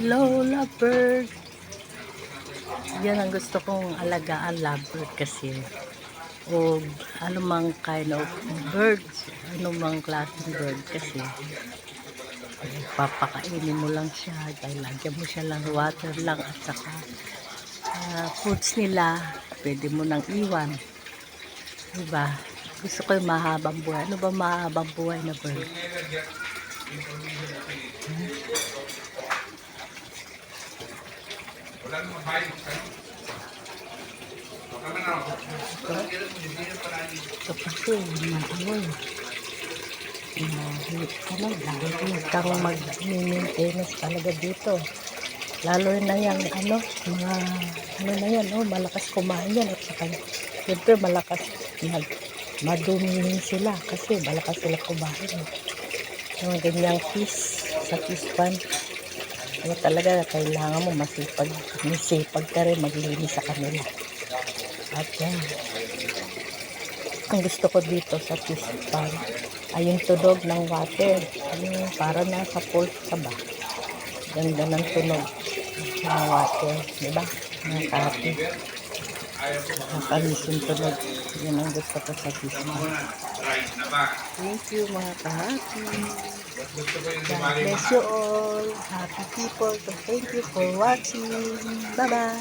Hello, lovebird. Yan ang gusto kong alagaan, lovebird kasi. O anumang kind of birds, anumang klaseng bird kasi. Papakainin mo lang siya, lagyan mo siya lang water lang at saka foods nila, pwede mo nang iwan. Diba? Gusto ko yung mahabang buhay. Ano ba mahabang buhay na bird? Ito kasi, lagi kang mag-maintenance talaga dito. Lalo na yan, mga, na yan, malakas kumain yan. At saka, siyempre, malakas, madumihin sila kasi malakas sila kumain. Yung ganyang fish, sa fish pan, kaya talaga, kailangan mo masipag ka rin maglinis sa kanila. At yan, ang gusto ko dito sa fish pan ay yung tunog ng water. Para nasa pool ka ba? Ganda ng tunog ng water, diba? Mga kapi. Makalis yung tunog. Yan ang gusto ko sa fish pan. Thank you mga kahapi. God bless you all. Happy people. So thank you for watching. Bye-bye.